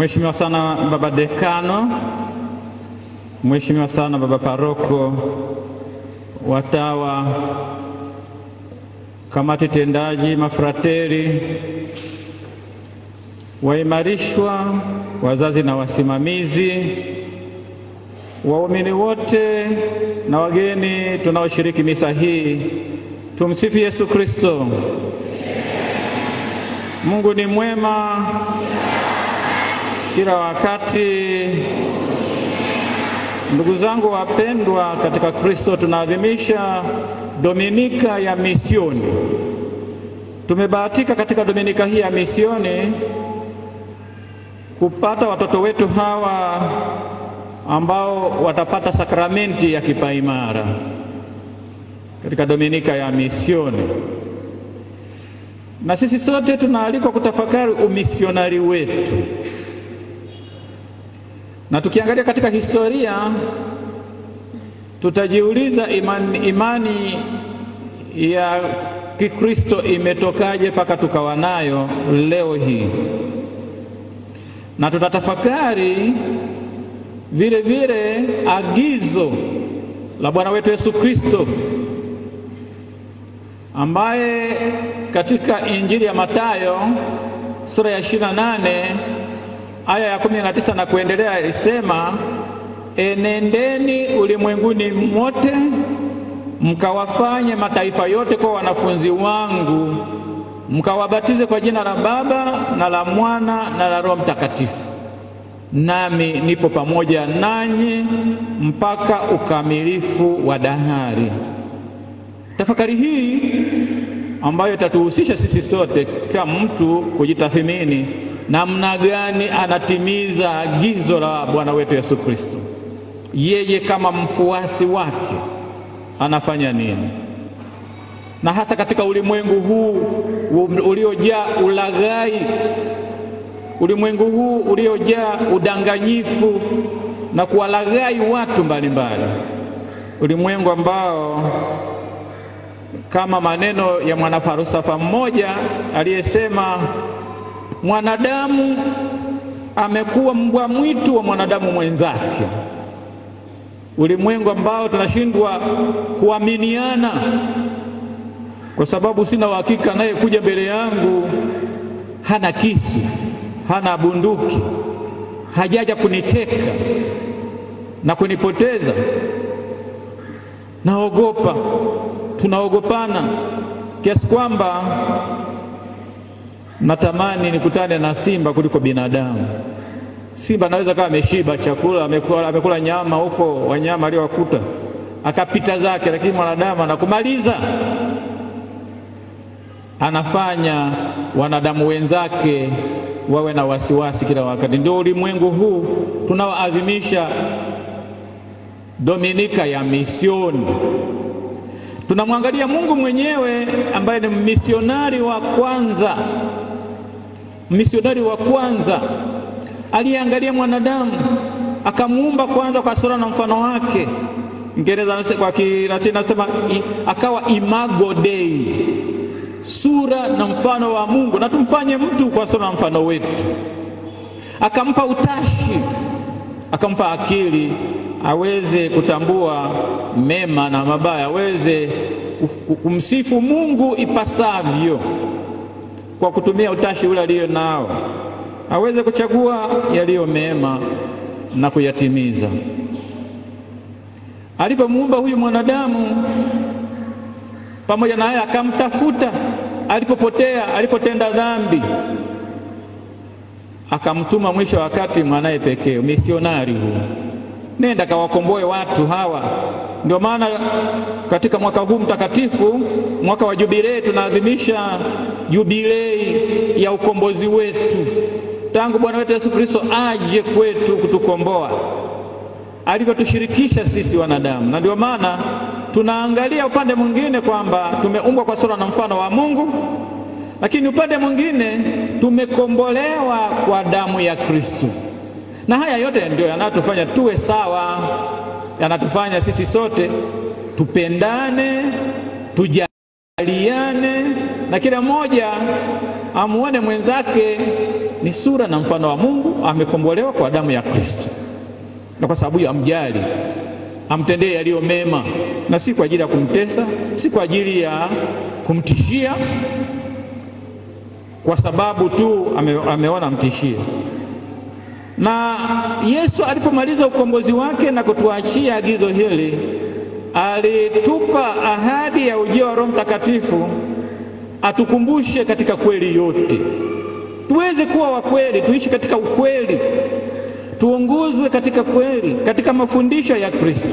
Mheshimiwa sana baba dekano, Mheshimiwa sana baba paroko, watawa, kamati tendaji, mafrateri, waimarishwa, wazazi na wasimamizi, waumini wote na wageni tunaoshiriki misa hii. Tumsifu Yesu Kristo. Mungu ni mwema kila wakati. Ndugu zangu wapendwa katika Kristo, tunaadhimisha Dominika ya Misioni. Tumebahatika katika Dominika hii ya Misioni kupata watoto wetu hawa ambao watapata sakramenti ya kipaimara katika Dominika ya Misioni. Na sisi sote tunaalikwa kutafakari umisionari wetu. Na tukiangalia katika historia, tutajiuliza imani ya Kikristo imetokaje mpaka tukawa nayo leo hii. Na tutatafakari vile vile agizo la Bwana wetu Yesu Kristo, ambaye katika Injili ya Mathayo sura ya 28 aya ya 19 na kuendelea alisema, enendeni ulimwenguni mote mkawafanye mataifa yote kwa wanafunzi wangu, mkawabatize kwa jina la Baba na la Mwana na la Roho Mtakatifu, nami nipo pamoja nanyi mpaka ukamilifu wa dahari. Tafakari hii ambayo itatuhusisha sisi sote kama mtu kujitathmini namna gani anatimiza agizo la Bwana wetu Yesu Kristo. Yeye kama mfuasi wake anafanya nini? Na hasa katika ulimwengu huu uliojaa ulaghai, ulimwengu huu uliojaa udanganyifu na kuwalaghai watu mbalimbali, ulimwengu ambao kama maneno ya mwanafalsafa mmoja aliyesema, mwanadamu amekuwa mbwa mwitu wa mwanadamu mwenzake. Ulimwengu ambao tunashindwa kuaminiana kwa sababu sina uhakika naye kuja mbele yangu hana kisu, hana bunduki, hajaja kuniteka na kunipoteza. Naogopa, tunaogopana kiasi kwamba natamani nikutane na simba kuliko binadamu. Simba anaweza kama ameshiba chakula, amekula nyama huko, wanyama aliowakuta, akapita zake, lakini mwanadamu anakumaliza. Anafanya wanadamu wenzake wawe na wasiwasi kila wakati. Ndio ulimwengu huu tunaoadhimisha Dominika ya Misioni. Tunamwangalia Mungu mwenyewe ambaye ni misionari wa kwanza. Misionari wa kwanza aliangalia mwanadamu, akamuumba kwanza kwa sura na mfano wake. Kiingereza kwa Kilatini nasema akawa imago Dei, sura na mfano wa Mungu, na tumfanye mtu kwa sura na mfano wetu. Akampa utashi, akampa akili aweze kutambua mema na mabaya, aweze kumsifu Mungu ipasavyo kwa kutumia utashi ule alio nao, aweze kuchagua yaliyo mema na kuyatimiza. Alipomuumba huyu mwanadamu, pamoja na haya akamtafuta alipopotea, alipotenda dhambi, akamtuma mwisho wa wakati mwanae pekee, misionari huu, nenda kawakomboe watu hawa. Ndio maana katika mwaka huu mtakatifu, mwaka wa jubilei, tunaadhimisha jubilei ya ukombozi wetu. Tangu Bwana wetu Yesu Kristo aje kwetu kutukomboa, alivyotushirikisha sisi wanadamu. Na ndio maana tunaangalia upande mwingine kwamba tumeumbwa kwa sura na mfano wa Mungu, lakini upande mwingine tumekombolewa kwa damu ya Kristo. Na haya yote ndio yanatufanya tuwe sawa, yanatufanya sisi sote tupendane, tujaliane, na kila mmoja amuone mwenzake ni sura na mfano wa Mungu, amekombolewa kwa damu ya Kristo, na kwa sababu hiyo amjali, amtendee yaliyo mema, na si kwa ajili ya kumtesa, si kwa ajili ya kumtishia, kwa sababu tu ameona mtishie. Na Yesu alipomaliza ukombozi wake na kutuachia agizo hili, alitupa ahadi ya ujio wa Roho Mtakatifu atukumbushe katika kweli yote, tuweze kuwa wa kweli, tuishi katika ukweli, tuongozwe katika kweli, katika mafundisho ya Kristo.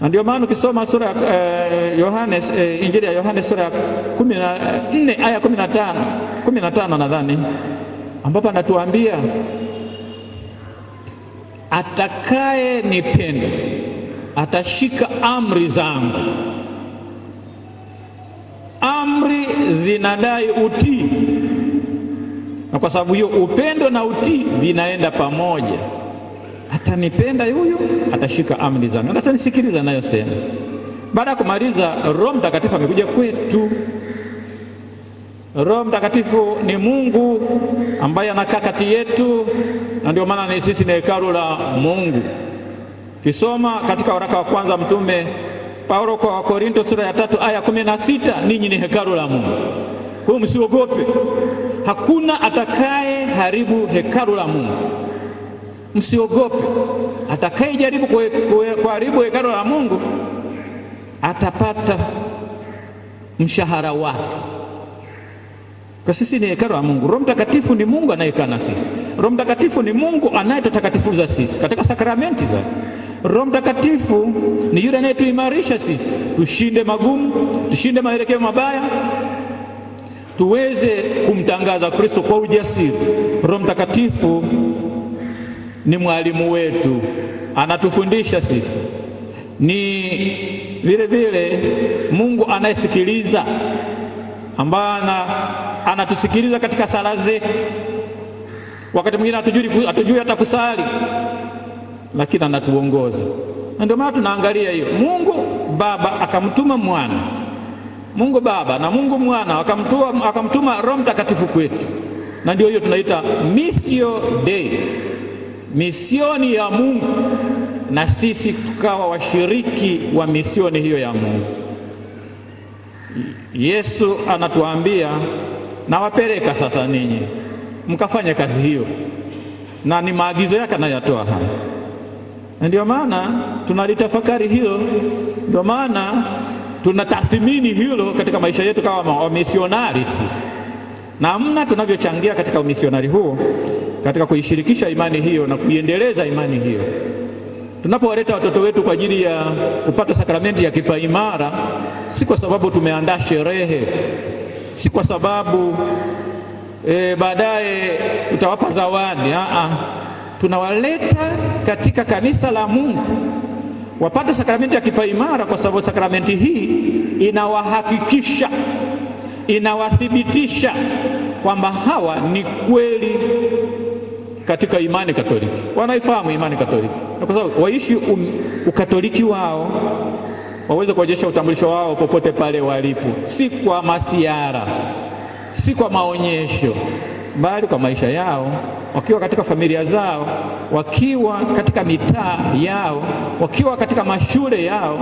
Na ndio maana ukisoma sura ya Injili ya Yohane sura ya 14 aya 15 nadhani, ambapo anatuambia atakaye nipenda atashika amri zangu. Amri zinadai utii, na kwa sababu hiyo upendo na utii vinaenda pamoja. Atanipenda huyu, atashika amri zangu, atanisikiliza nayo sema. Baada ya kumaliza, Roho Mtakatifu amekuja kwetu. Roho Mtakatifu ni Mungu ambaye anakaa kati yetu, na ndio maana sisi ni hekalu la Mungu. Kisoma katika waraka wa kwanza Mtume Paulo kwa Wakorinto sura ya 3 aya 16, ninyi ni hekalu la Mungu. Kwa hiyo msiogope, hakuna atakaye haribu hekalu la Mungu. Msiogope, atakaye jaribu kuharibu hekalu la Mungu atapata mshahara wake. Kwa sisi ni hekalu la Mungu. Roho Mtakatifu ni Mungu anayekaa na sisi. Roho Mtakatifu ni Mungu anayetutakatifuza sisi katika sakramenti zake. Roho Mtakatifu ni yule anayetuimarisha sisi tushinde magumu, tushinde maelekeo mabaya, tuweze kumtangaza Kristo kwa ujasiri. Roho Mtakatifu ni mwalimu wetu, anatufundisha sisi. Ni vile vile Mungu anayesikiliza, ambaye anatusikiliza katika sala zetu. Wakati mwingine hatujui hata kusali, lakini anatuongoza. Na ndio maana tunaangalia hiyo. Mungu Baba akamtuma Mwana, Mungu Baba na Mungu Mwana akamtuma Roho Mtakatifu kwetu, na ndio hiyo tunaita Missio Dei, misioni ya Mungu, na sisi tukawa washiriki wa misioni hiyo ya Mungu. Yesu anatuambia, nawapeleka sasa ninyi mkafanya kazi hiyo, na ni maagizo yake anayotoa haya. Ndio maana tunalitafakari hilo, ndio maana tunatathmini hilo katika maisha yetu kama wamisionari sisi, namna tunavyochangia katika umisionari huo, katika kuishirikisha imani hiyo na kuiendeleza imani hiyo. Tunapowaleta watoto wetu kwa ajili ya kupata sakramenti ya kipaimara, si kwa sababu tumeandaa sherehe, si kwa sababu baadaye utawapa zawadi. Tunawaleta katika kanisa la Mungu wapate sakramenti ya kipaimara, kwa sababu sakramenti hii inawahakikisha, inawathibitisha kwamba hawa ni kweli katika imani Katoliki, wanaifahamu imani Katoliki, na kwa sababu waishi ukatoliki wao, waweze kuonyesha utambulisho wao popote pale walipo, si kwa masiara, si kwa maonyesho, bali kwa maisha yao, wakiwa katika familia zao, wakiwa katika mitaa yao, wakiwa katika mashule yao.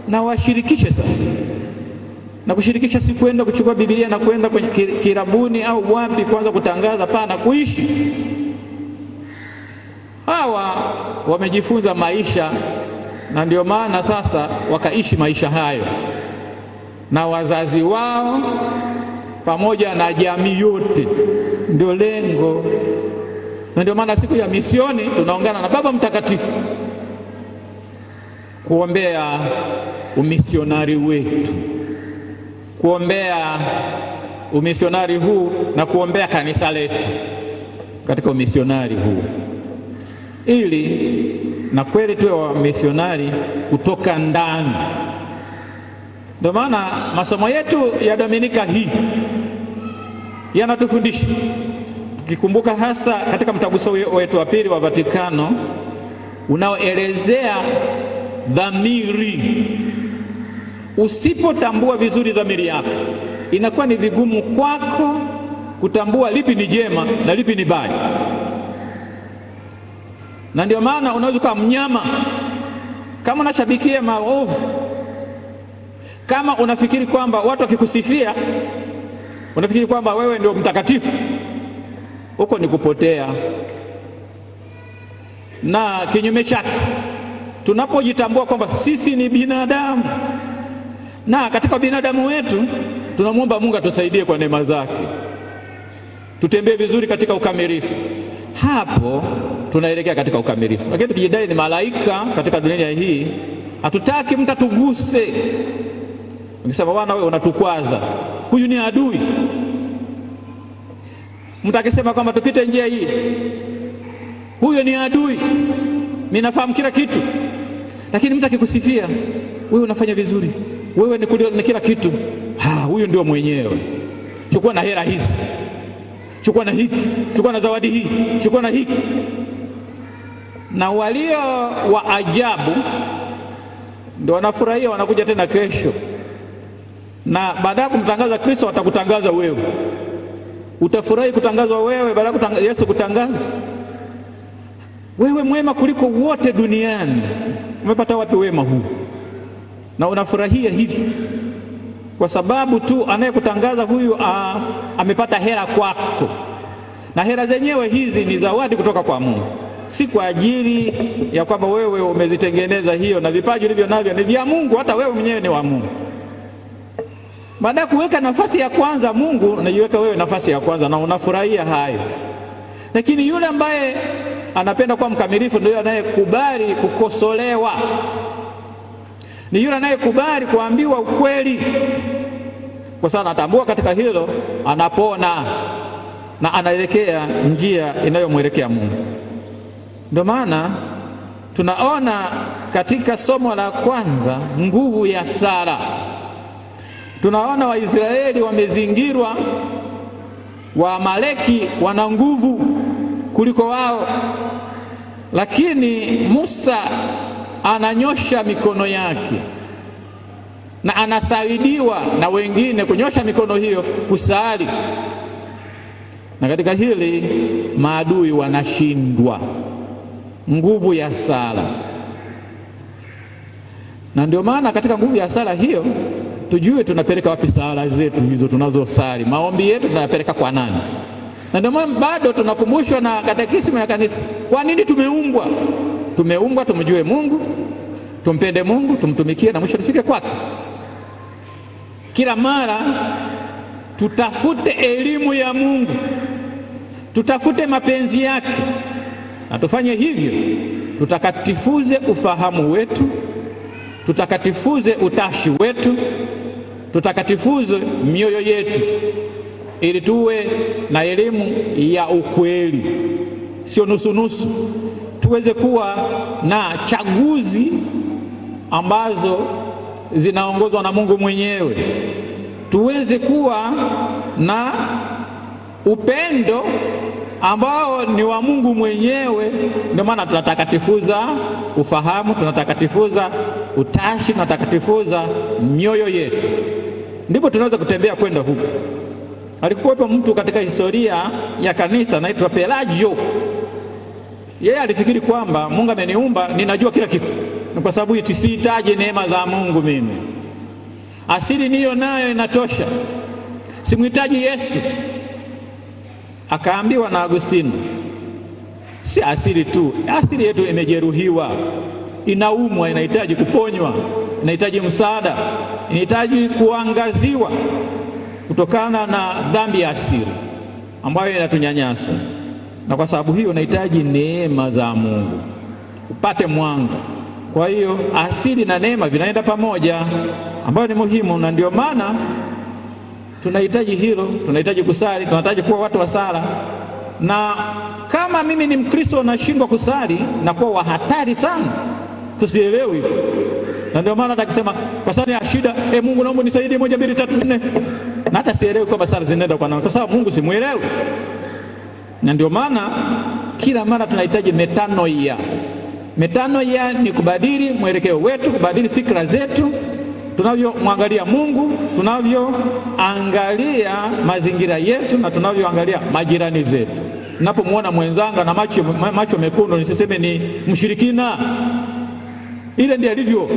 Na washirikishe sasa, na kushirikisha si kwenda kuchukua Biblia na kwenda kwenye kirabuni au wapi kwanza kutangaza, pana kuishi. Hawa wamejifunza maisha, na ndio maana sasa wakaishi maisha hayo na wazazi wao pamoja na jamii yote, ndio lengo. Na ndio maana siku ya misioni tunaungana na Baba Mtakatifu kuombea umisionari wetu, kuombea umisionari huu na kuombea kanisa letu katika umisionari huu, ili na kweli tuwe wa misionari kutoka ndani. Ndio maana masomo yetu ya Dominika hii yanatufundisha, tukikumbuka hasa katika mtaguso wetu wa pili wa Vatikano unaoelezea dhamiri. Usipotambua vizuri dhamiri yako, inakuwa ni vigumu kwako kutambua lipi ni jema na lipi ni baya. Na ndio maana unaweza kuwa mnyama kama unashabikia maovu, kama unafikiri kwamba watu wakikusifia unafikiri kwamba wewe ndio mtakatifu, huko ni kupotea. Na kinyume chake, tunapojitambua kwamba sisi ni binadamu, na katika binadamu wetu tunamwomba Mungu atusaidie kwa neema zake tutembee vizuri katika ukamilifu, hapo tunaelekea katika ukamilifu. Lakini tukijidai ni malaika katika dunia hii, hatutaki mtu atuguse. Ungesema bwana wewe unatukwaza, huyu ni adui. Mtu akisema kwamba tupite njia hii, huyo ni adui. Mimi nafahamu kila kitu. Lakini mtu akikusifia, wewe unafanya vizuri, wewe ni kila kitu, huyu ndio mwenyewe. Chukua na hela hizi, chukua na hiki, chukua na zawadi hii, chukua na hiki. Na walio wa ajabu ndio wanafurahia, wanakuja tena kesho. Na baada ya kumtangaza Kristo watakutangaza wewe. Utafurahi kutangazwa wewe baada ya Yesu kutangaza. Wewe mwema kuliko wote duniani. Umepata wapi wema huu? Na unafurahia hivi kwa sababu tu anayekutangaza huyu amepata hela kwako. Na hela zenyewe hizi ni zawadi kutoka kwa Mungu, si kwa ajili ya kwamba wewe umezitengeneza hiyo. Na vipaji ulivyo navyo ni vya Mungu, hata wewe mwenyewe ni wa Mungu. Baada kuweka nafasi ya kwanza Mungu, unajiweka wewe nafasi ya kwanza na unafurahia hayo. Lakini yule ambaye anapenda kuwa mkamilifu ndio anayekubali kukosolewa, ni yule anayekubali kuambiwa ukweli, kwa sababu anatambua katika hilo anapona na anaelekea njia inayomwelekea Mungu. Ndio maana tunaona katika somo la kwanza nguvu ya sala. Tunaona Waisraeli wamezingirwa, Waamaleki wana nguvu kuliko wao, lakini Musa ananyosha mikono yake na anasaidiwa na wengine kunyosha mikono hiyo kusali. Na katika hili maadui wanashindwa. Nguvu ya sala. Na ndio maana katika nguvu ya sala hiyo tujue tunapeleka wapi sala zetu hizo tunazosali. Maombi yetu tunayapeleka kwa nani? Na ndio maana bado tunakumbushwa na katekisimu ya kanisa, kwa nini tumeumbwa? Tumeumbwa tumjue Mungu, tumpende Mungu, tumtumikie na mwisho tufike kwake. Kila mara tutafute elimu ya Mungu, tutafute mapenzi yake, na tufanye hivyo tutakatifuze ufahamu wetu, tutakatifuze utashi wetu, tutakatifuze mioyo yetu, ili tuwe na elimu ya ukweli, sio nusu-nusu. Tuweze kuwa na chaguzi ambazo zinaongozwa na Mungu mwenyewe. Tuweze kuwa na upendo ambao ni wa Mungu mwenyewe. Ndio maana tunatakatifuza ufahamu, tunatakatifuza utashi, tunatakatifuza mioyo yetu. Ndipo tunaweza kutembea kwenda huko. Alikuwepo mtu katika historia ya kanisa anaitwa Pelagio. Yeye alifikiri kwamba Mungu ameniumba, ninajua kila kitu, kwa sababu sihitaji neema za Mungu mimi. Asili niyo nayo inatosha, simhitaji Yesu. Akaambiwa na Agustino, si asili tu, asili yetu imejeruhiwa, inaumwa, inahitaji kuponywa, inahitaji msaada, inahitaji kuangaziwa kutokana na dhambi ya asili ambayo inatunyanyasa. Na kwa sababu hiyo unahitaji neema za Mungu upate mwanga. Kwa hiyo asili na neema vinaenda pamoja, ambayo ni muhimu. Na ndio maana tunahitaji hilo, tunahitaji kusali, tunahitaji kuwa watu wa sala. Na kama mimi ni Mkristo nashindwa kusali, na kuwa wa hatari sana, tusielewi. Na ndio maana atakisema kwa sababu ya shida, Mungu naomba nisaidie 1 2 3 4, na hata sielewi kwamba sala zinaenda kwa nani, kwa sababu Mungu simuelewi. Na ndio maana kila mara tunahitaji metanoia. Metanoia ni kubadili mwelekeo wetu, kubadili fikra zetu, tunavyomwangalia Mungu, tunavyoangalia mazingira yetu na tunavyoangalia majirani zetu. Ninapomwona mwenzanga na macho mekundu nisiseme ni mshirikina. Ile ndiyo alivyo.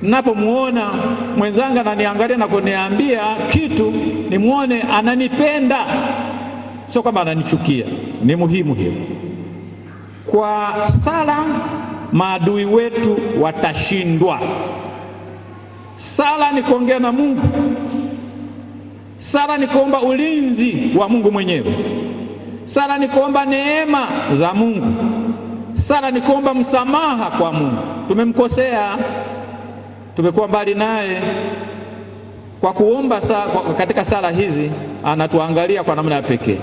Ninapomwona mwenzanga na niangalia na kuniambia kitu, nimuone ananipenda, sio kama ananichukia. Ni muhimu hiyo. Kwa sala maadui wetu watashindwa. Sala ni kuongea na Mungu. Sala ni kuomba ulinzi wa Mungu mwenyewe. Sala ni kuomba neema za Mungu. Sala ni kuomba msamaha kwa Mungu. Tumemkosea, tumekuwa mbali naye. Kwa kuomba katika sala hizi anatuangalia kwa namna ya pekee.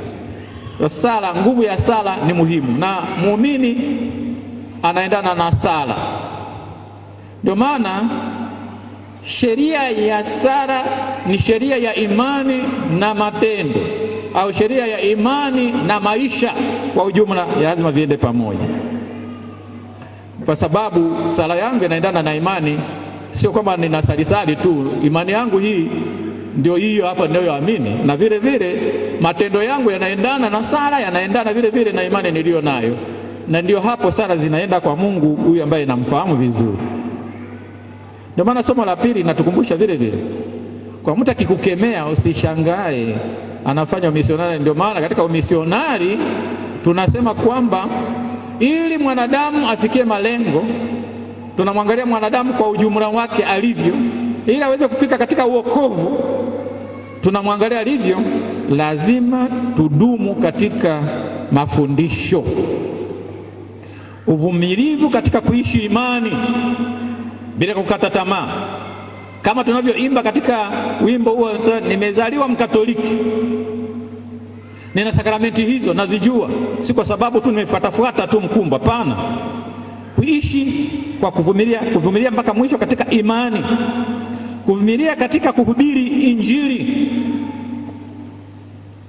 Sala, nguvu ya sala ni muhimu, na muumini anaendana na sala. Ndio maana sheria ya sala ni sheria ya imani na matendo, au sheria ya imani na maisha kwa ujumla, lazima viende pamoja. Kwa sababu sala yangu inaendana na imani, sio kwamba ninasalisali tu. Imani yangu hii ndio hiyo hapa ninayoamini, na vile vile matendo yangu yanaendana na sala, yanaendana vile vile na imani niliyo nayo, na ndio hapo sala zinaenda kwa Mungu huyu ambaye namfahamu vizuri. Ndio maana somo la pili linatukumbusha vile vile, kwa mtu akikukemea usishangae, anafanya umisionari. Ndio maana katika umisionari tunasema kwamba ili mwanadamu afikie malengo, tunamwangalia mwanadamu kwa ujumla wake alivyo. Ili aweze kufika katika uokovu, tunamwangalia alivyo. Lazima tudumu katika mafundisho, uvumilivu katika kuishi imani bila kukata tamaa. Kama tunavyoimba katika wimbo huo, nimezaliwa Mkatoliki, nina sakramenti hizo nazijua, si kwa sababu tu nimefuatafuata tu mkumba. Pana kuishi kwa kuvumilia mpaka mwisho katika imani, kuvumilia katika kuhubiri Injili,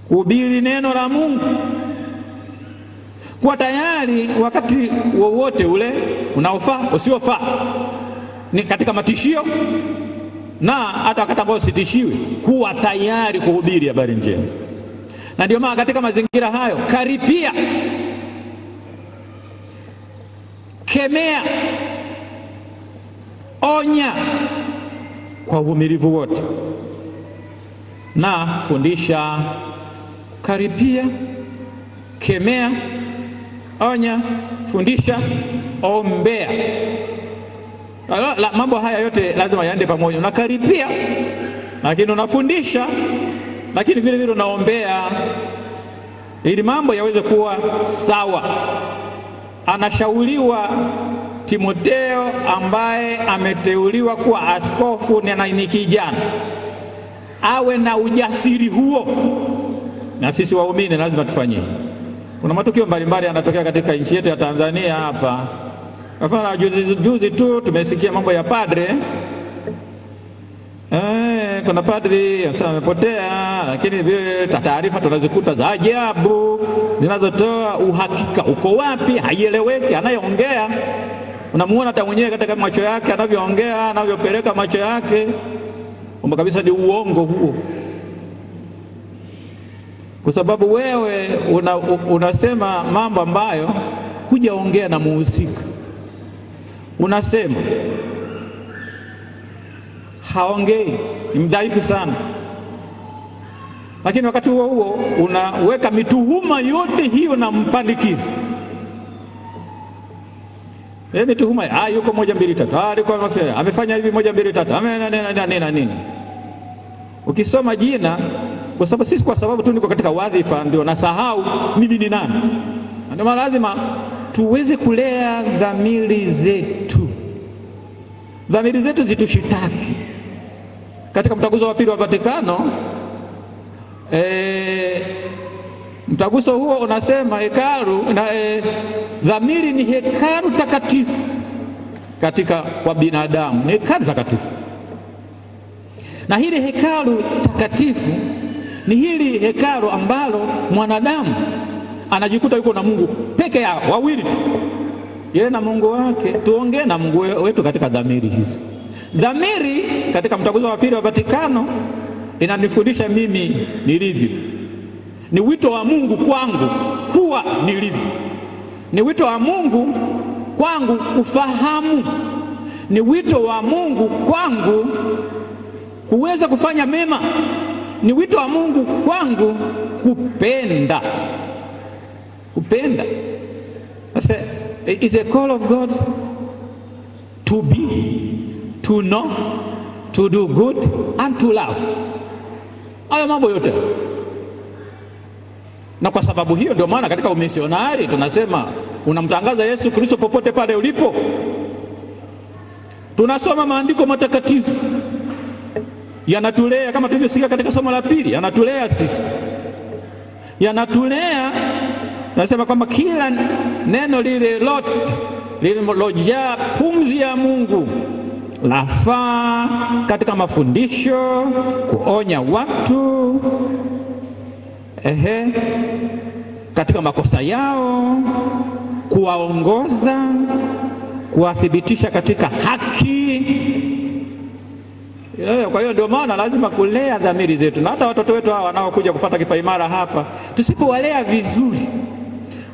kuhubiri neno la Mungu, kuwa tayari wakati wowote ule unaofaa usiofaa, ni katika matishio na hata wakati ambao sitishiwi, kuwa tayari kuhubiri habari njema. Na ndio maana katika mazingira hayo, karipia, kemea, onya kwa uvumilivu wote, na fundisha. Karipia, kemea, onya, fundisha, ombea. Mambo haya yote lazima yaende pamoja. Unakaripia lakini unafundisha, lakini vile vile unaombea ili mambo yaweze kuwa sawa. Anashauriwa Timotheo ambaye ameteuliwa kuwa askofu ni kijana, awe na ujasiri huo, na sisi waumini lazima tufanye. Kuna matukio mbalimbali yanatokea katika nchi yetu ya Tanzania hapa. Mfano juzi tu tumesikia mambo ya padre. Kuna padri sasa amepotea, lakini vile taarifa tunazikuta za ajabu zinazotoa uhakika uko wapi haieleweki. Anayeongea unamuona hata mwenyewe katika macho yake anavyoongea, anavyopeleka macho yake, kwamba kabisa ni uongo huo. Kwa sababu wewe unasema mambo ambayo hujaongea na muhusika. Unasema haongei, ni mdhaifu sana, lakini wakati huo huo unaweka mituhuma yote hiyo na mpandikizi. Mituhuma yuko 1 2 3, alikuwa amefanya hivi 1 2 3, nini. Ukisoma jina, kwa sababu tu niko katika wadhifa ndio nasahau mimi ni nani. Ndio lazima tuweze kulea dhamiri zetu. Dhamiri zetu zitushitaki. Katika mtaguso wa pili wa Vatikano, mtaguso huo unasema hekalu dhamiri ni hekalu takatifu kwa binadamu, ni hekalu takatifu. Na hili hekalu takatifu ni hili hekalu ambalo mwanadamu anajikuta yuko na Mungu peke yao, wawili tu, yeye na Mungu wake. Tuongee na Mungu wetu katika dhamiri hizi, Dhamiri katika mtaguso wa pili wa Vatikano inanifundisha mimi nilivyo. Ni wito wa Mungu kwangu kuwa nilivyo. Ni wito wa Mungu kwangu ufahamu. Ni wito wa Mungu kwangu kuweza kufanya mema. Ni wito wa Mungu kwangu kupenda. Kupenda. It's a call of God to be, to know, to do good and to love. Hayo mambo yote. Na kwa sababu hiyo ndio maana katika umisionari tunasema unamtangaza Yesu Kristo popote pale ulipo. Tunasoma maandiko matakatifu. Yanatulea kama tulivyosikia katika somo la pili, yanatulea sisi. Yanatulea, nasema kwamba kila neno lile lote lililojaa pumzi ya Mungu lafaa katika mafundisho, kuonya watu katika makosa yao, kuwaongoza, kuwathibitisha katika haki. Kwa hiyo ndio maana lazima kulea dhamiri zetu. Na hata watoto wetu hawa wanaokuja kupata kipaimara hapa, tusipowalea vizuri,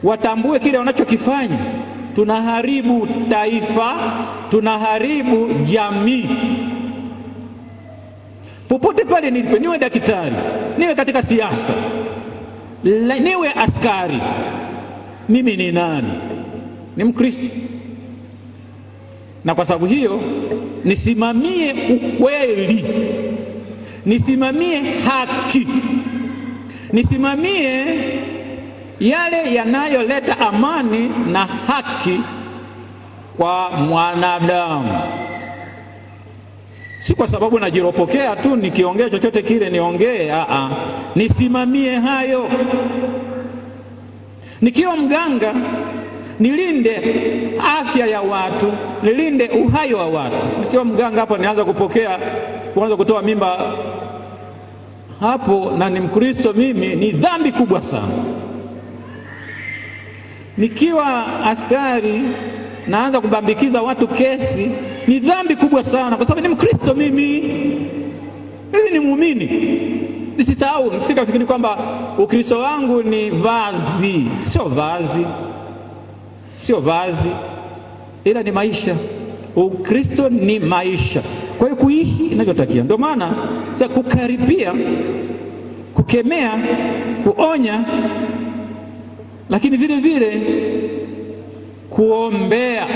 watambue kile wanachokifanya, tunaharibu taifa, tunaharibu jamii. Popote pale nilipo, niwe daktari, niwe katika siasa, niwe askari, mimi ni nani? Ni Mkristo. Na kwa sababu hiyo nisimamie ukweli, nisimamie haki, nisimamie yale yanayoleta amani na haki kwa mwanadamu. Si kwa sababu najiropokea tu nikiongea chochote kile niongee, nisimamie hayo. Nikiwa mganga nilinde afya ya watu, nilinde uhai wa watu. Nikiwa mganga hapo nianza kuanza kutoa mimba hapo na ni Mkristo mimi, ni dhambi kubwa sana. Nikiwa askari naanza kubambikiza watu kesi, ni dhambi kubwa sana kwa sababu ni Mkristo mimi ni muumini. Nisisahau, msikafikiri kwamba Ukristo wangu ni vazi. Sio vazi. Sio vazi, ila ni maisha. Ukristo ni maisha. Kwa hiyo kuishi inavyotakia. Ndio maana za kukaribia, kukemea, kuonya, lakini vile vile kuombea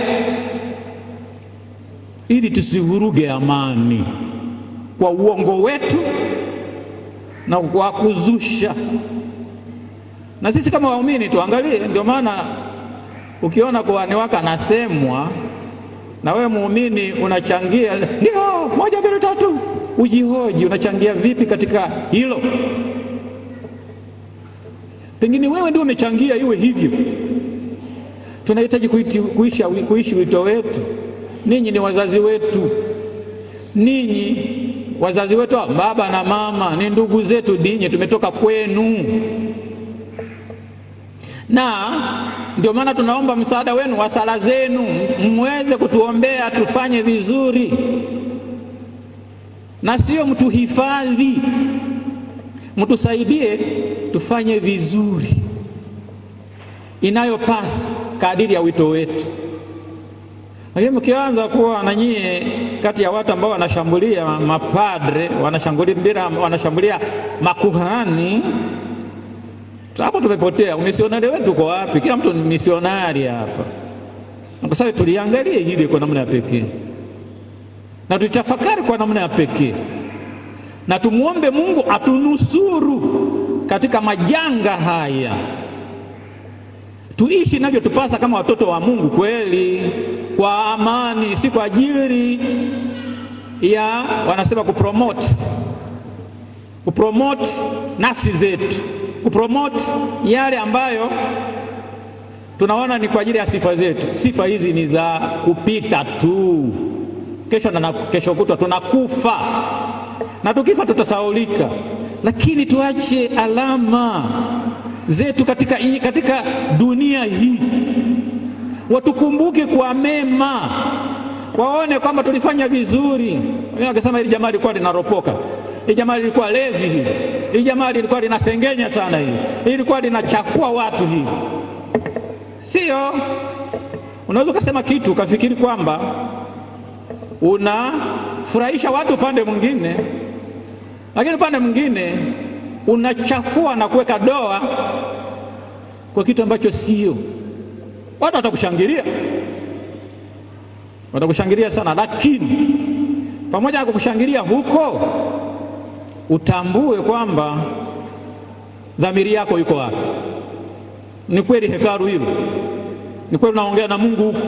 ili tusivuruge amani kwa uongo wetu na kwa kuzusha. Na sisi kama waumini tuangalie. Ndio maana ukiona kuhani wako anasemwa na wewe muumini unachangia, ndio 1 2 3, ujihoji unachangia vipi katika hilo. Pengine wewe ndio umechangia iwe hivyo. Tunahitaji kuishi wito wetu. Ninyi ni wazazi wetu. Ninyi wazazi wetu, baba na mama, ni ndugu zetu dinyi, tumetoka kwenu. Na ndio maana tunaomba msaada wenu wa sala zenu, mweze kutuombea tufanye vizuri. Na sio mtuhifadhi, mtusaidie tufanye vizuri inayopasa kadiri ya wito wetu. Hiyo mkianza kuwa na nyie kati ya watu ambao wanashambulia mapadre, wanashambulia makuhani, hapo tumepotea. Umisionari wetu uko wapi? Kila mtu ni misionari hapa. Kwa sababu tuliangalie hili kwa namna ya pekee, na tutafakari kwa namna ya pekee, na tumuombe Mungu atunusuru katika majanga haya. Tuishi navyo tupasa kama watoto wa Mungu kweli, kwa amani, si kwa ajili ya wanasema kupromote nafsi zetu, kupromote yale ambayo tunaona ni kwa ajili ya sifa zetu. Sifa hizi ni za kupita tu. Kesho kutwa tunakufa, na tukifa tutasahaulika. Lakini tuache alama zetu katika dunia hii. Watukumbuke kwa mema, waone kwamba tulifanya vizuri. Wengine wakisema hili jamaa lilikuwa linaropoka, hili jamaa lilikuwa levi, hili jamaa lilikuwa linasengenya sana, hili lilikuwa linachafua watu. Hili sio. Unaweza kusema kitu ukafikiri kwamba unafurahisha watu upande mwingine, lakini upande mwingine unachafua na kuweka doa kwa kitu ambacho sio. Watu watakushangilia sana, lakini pamoja na kukushangilia huko, utambue kwamba dhamiri yako iko wapi. Ni kweli hekalu hilo, ni kweli unaongea na Mungu huko,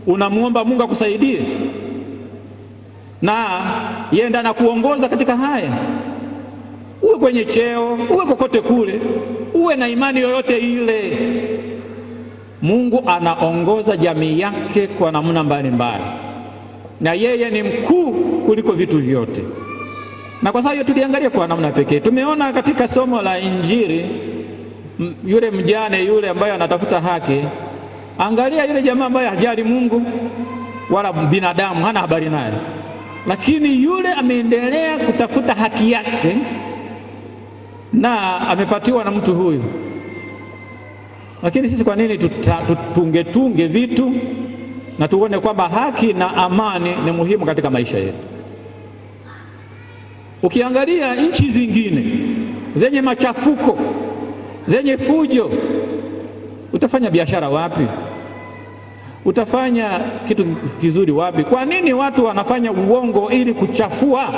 unamuomba Mungu akusaidie, na yeye ndiye anakuongoza katika haya. Uwe kwenye cheo, uwe kokote kule, uwe na imani yoyote ile, Mungu anaongoza jamii yake kwa namna mbalimbali, na yeye ni mkuu kuliko vitu vyote. Na kwa sababu tuliangalia kwa namna pekee, tumeona katika somo la Injili yule mjane yule ambaye anatafuta haki. Angalia yule jamaa ambaye hajali Mungu wala binadamu, hana habari naye, lakini yule ameendelea kutafuta haki yake na amepatiwa na mtu huyu. Lakini sisi kwa nini tunge vitu na tuone kwamba haki na amani ni muhimu katika maisha yetu? Ukiangalia nchi zingine zenye machafuko, zenye fujo, utafanya biashara wapi? Utafanya kitu kizuri wapi? Kwa nini watu wanafanya uongo ili kuchafua?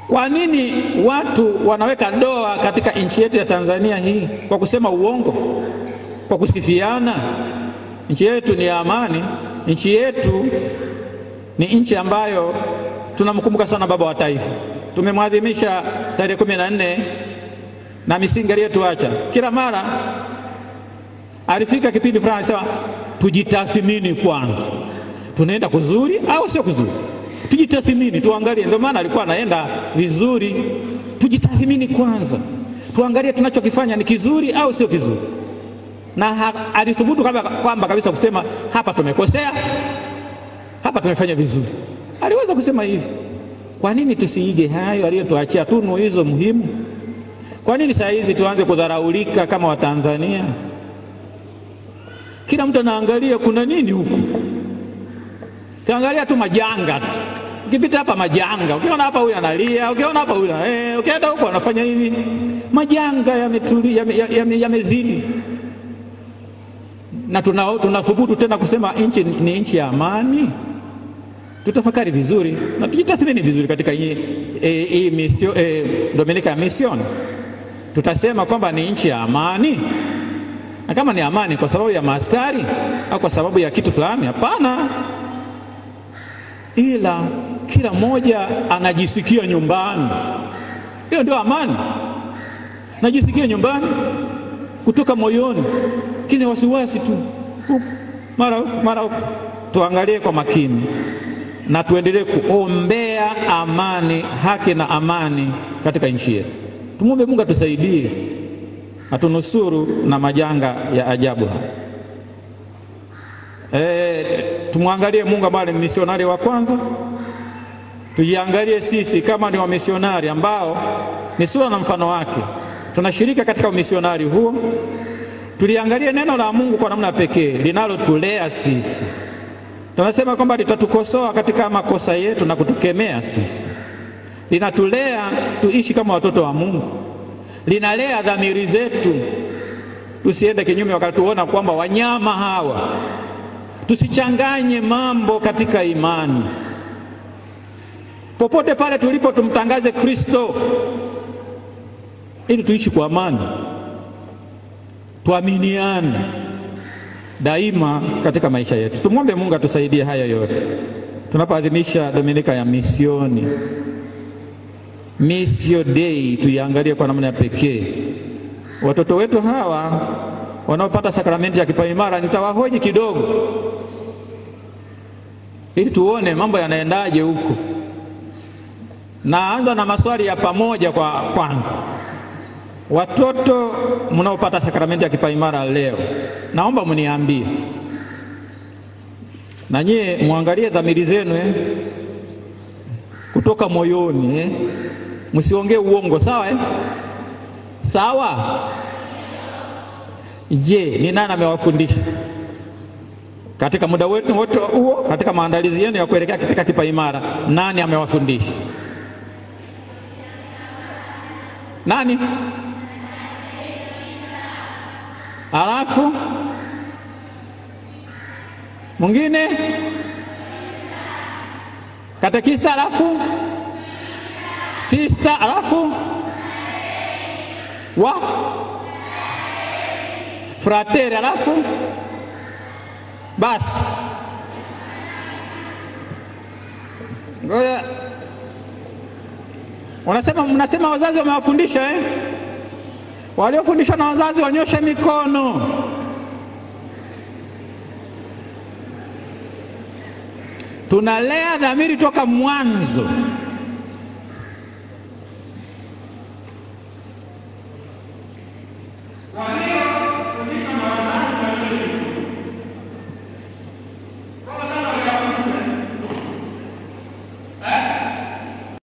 Kwa nini watu wanaweka doa katika nchi yetu ya Tanzania hii kwa kusema uongo, kwa kusifiana? Nchi yetu ni ya amani, nchi yetu ni nchi ambayo tunamkumbuka sana baba wa taifa. Tumemwadhimisha tarehe 14 na misingi aliyotuacha. Kila mara alifika kipindi fulani sema tujitathmini kwanza, tunaenda kuzuri au sio kuzuri? Tujitathmini, tuangalie. Ndio maana alikuwa anaenda vizuri. Tujitathmini kwanza, tuangalie tunachokifanya ni kizuri au sio kizuri. Na alithubutu kwamba kabisa kusema hapa tumekosea, hapa tumefanya vizuri. Aliweza kusema hivi. Kwa nini tusiige hayo aliyotuachia tunu hizo muhimu? Kwa nini saa hizi tuanze kudharaulika kama Watanzania? Kila mtu anaangalia kuna nini huku. Kaangalia tu majanga tu. Ukipita hapa majanga, ukiona hapa huyu analia, ukiona hapa huyu ukienda huko anafanya hivi. Majanga yametulia, yamezidi. Na tunathubutu tena kusema nchi ni nchi ya amani. Tutafakari vizuri na tujitathmini vizuri katika hii mission, Dominika Mission. Tutasema kwamba ni nchi ya amani, na kama ni amani kwa sababu ya maaskari au kwa sababu ya kitu fulani? Hapana, ila kila mmoja anajisikia nyumbani. Hiyo ndio amani. Najisikia nyumbani kutoka moyoni, kile wasiwasi tu mara. Tuangalie kwa makini na tuendelee kuombea amani, haki na amani katika nchi yetu. Tumwombe Mungu atusaidie, atunusuru na majanga ya ajabu. Tumwangalie Mungu ambaye ni misionari wa kwanza. Tujiangalie sisi kama ni wamisionari ambao ni sura na mfano wake. Tunashiriki katika umisionari huo. Tuliangalie neno la Mungu kwa namna pekee linalotulea sisi. Tunasema kwamba litatukosoa katika makosa yetu na kutukemea sisi. Linatulea tuishi kama watoto wa Mungu. Linalea dhamiri zetu, tusiende kinyume wakatuona kwamba wanyama hawa. Tusichanganye mambo katika imani. Popote pale tulipo tumtangaze Kristo ili tuishi kwa amani, tuaminiane daima katika maisha yetu. Tumwombe Mungu atusaidie haya yote tunapoadhimisha Dominika ya misioni. Mission Day tuiangalie kwa namna ya pekee. Watoto wetu hawa wanaopata sakramenti ya kipaimara, nitawahoji kidogo ili tuone mambo yanaendaje huko. Naanza na maswali ya pamoja kwa kwanza. Watoto mnaopata sakramenti ya kipaimara leo, naomba mniambie Na nyie muangalie dhamiri zenu kutoka moyoni msiongee uongo, sawa Sawa? Je, ni nani amewafundisha katika muda wetu wote huo, katika maandalizi yenu ya kuelekea katika kipaimara? Nani amewafundisha? Nani? Alafu mwingine katekista, alafu sister, alafu wa frateri, alafu basi. Ngoja, mnasema wazazi wamewafundisha Waliofundishwa na wazazi wanyoshe mikono. Tunalea dhamiri toka mwanzo.